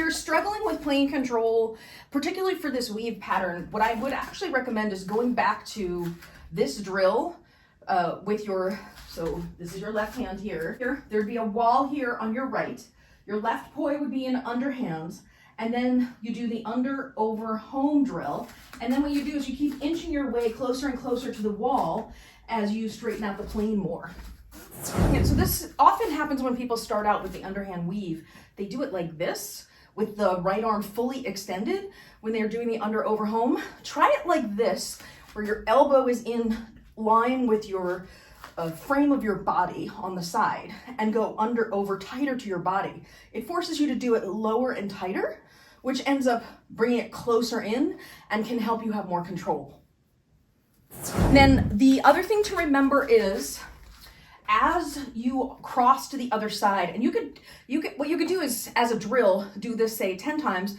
you're struggling with plane control, particularly for this weave pattern, what I would actually recommend is going back to this drill with your, so this is your left hand here. There'd be a wall here on your right. Your left poi would be in underhand, and then you do the under, over, home drill. And then what you do is you keep inching your way closer and closer to the wall as you straighten out the plane more. Yeah, so this often happens when people start out with the underhand weave. They do it like this, with the right arm fully extended when they're doing the under, over, home. Try it like this, where your elbow is in line with your frame of your body on the side, and go under, over, tighter to your body. It forces you to do it lower and tighter, which ends up bringing it closer in and can help you have more control. And then the other thing to remember is, as you cross to the other side, and what you could do is, as a drill, do this say 10 times,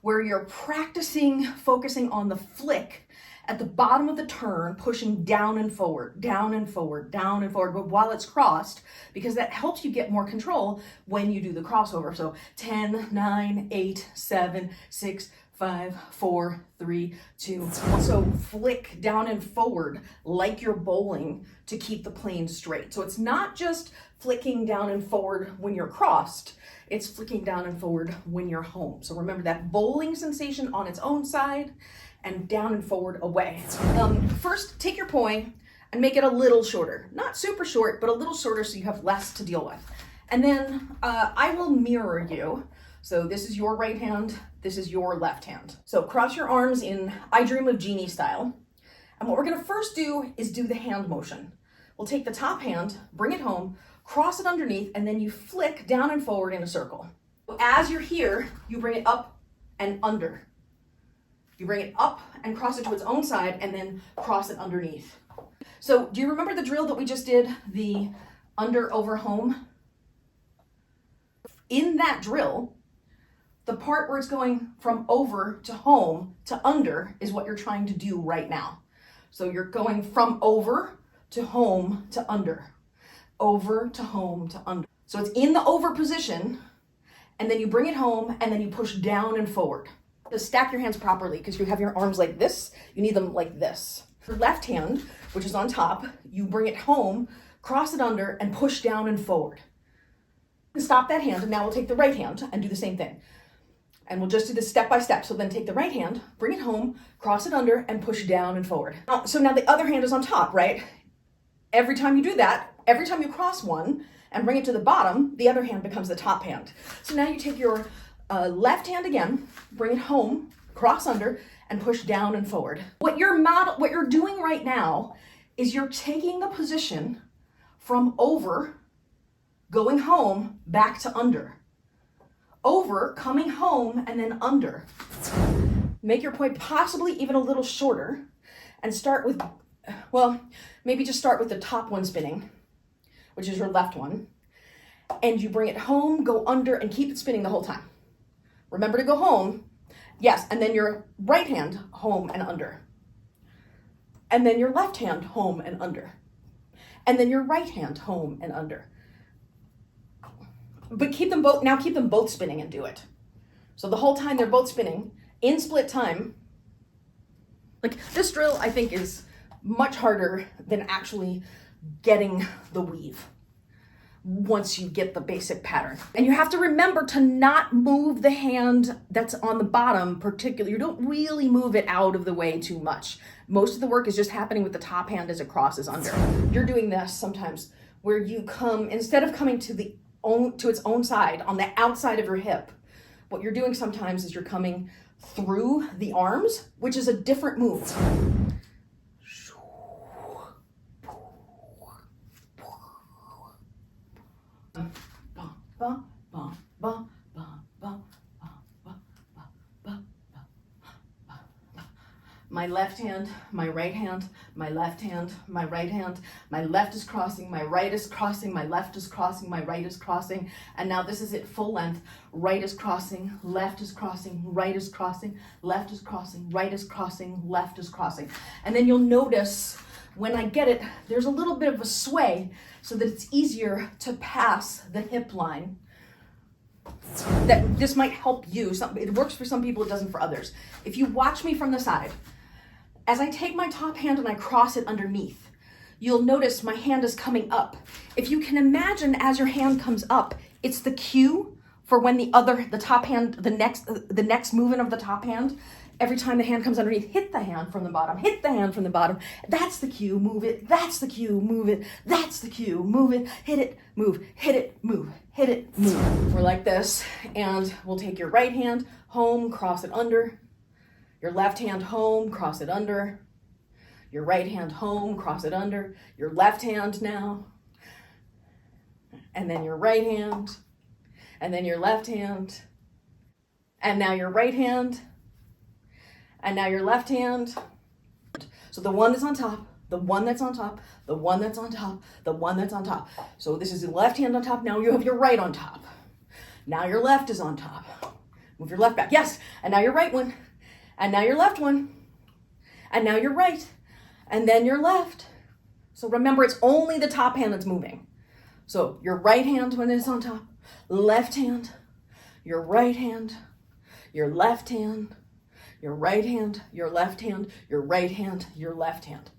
where you're practicing focusing on the flick at the bottom of the turn, pushing down and forward, down and forward, down and forward, but while it's crossed, because that helps you get more control when you do the crossover. So 10, 9, 8, 7, 6, 5, 4, 3, 2. So flick down and forward like you're bowling to keep the plane straight. So it's not just flicking down and forward when you're crossed, it's flicking down and forward when you're home. So remember that bowling sensation on its own side and down and forward away. First, take your poi and make it a little shorter. Not super short, but a little shorter so you have less to deal with. And then I will mirror you. So this is your right hand, this is your left hand. So cross your arms in I Dream of Jeannie style. And what we're gonna first do is do the hand motion. We'll take the top hand, bring it home, cross it underneath, and then you flick down and forward in a circle. As you're here, you bring it up and under. You bring it up and cross it to its own side, and then cross it underneath. So do you remember the drill that we just did, the under, over, home? In that drill, the part where it's going from over to home to under is what you're trying to do right now. So you're going from over to home to under, over to home to under. So it's in the over position, and then you bring it home, and then you push down and forward. To stack your hands properly, because you have your arms like this, you need them like this. Your left hand, which is on top, you bring it home, cross it under, and push down and forward. Stop that hand, and now we'll take the right hand and do the same thing. And we'll just do this step by step. So then take the right hand, bring it home, cross it under, and push down and forward. So now the other hand is on top, right? Every time you do that, every time you cross one and bring it to the bottom, the other hand becomes the top hand. So now you take your left hand again, bring it home, cross under, and push down and forward. What you're doing right now is you're taking the position from over, going home, back to under. Over, coming home, and then under. Make your poi possibly even a little shorter, and start with, well, maybe just start with the top one spinning, which is your left one, and you bring it home, go under, and keep it spinning the whole time. Remember to go home, yes, and then your right hand home and under. And then your left hand home and under. And then your right hand home and under. But keep them both spinning and do it. So the whole time they're both spinning in split time. Like this drill, I think, is much harder than actually getting the weave once you get the basic pattern. And you have to remember to not move the hand that's on the bottom particularly. You don't really move it out of the way too much. Most of the work is just happening with the top hand as it crosses under. You're doing this sometimes where you come, instead of coming to its own side on the outside of your hip, what you're doing sometimes is you're coming through the arms, which is a different move. My left hand, my right hand, my left hand, my right hand, my left is crossing, my right is crossing, my left is crossing, my right is crossing, and now this is it full length. Right is crossing, left is crossing, right is crossing, left is crossing, right is crossing, left is crossing. And then you'll notice when I get it, there's a little bit of a sway so that it's easier to pass the hip line that this might help you. It works for some people, it doesn't for others. If you watch me from the side, as I take my top hand and I cross it underneath, you'll notice my hand is coming up. If you can imagine, as your hand comes up, it's the cue for when the top hand, the next movement of the top hand, every time the hand comes underneath, hit the hand from the bottom, hit the hand from the bottom. That's the cue, move it. That's the cue, move it. That's the cue, move it. Hit it, move, hit it, move, hit it, move. We're like this, and we'll take your right hand home, cross it under. Your left hand home, cross it under. Your right hand home, cross it under. Your left hand now. And then your right hand. And then your left hand. And now your right hand. And now your left hand. So the one that's on top, the one that's on top, the one that's on top, the one that's on top. So this is the left hand on top. Now you have your right on top. Now your left is on top. Move your left back. Yes. And now your right one. And now your left one. And now your right. And then your left. So remember, it's only the top hand that's moving. So your right hand when it's on top, left hand, your right hand, your left hand, your right hand, your left hand, your right hand, your left hand.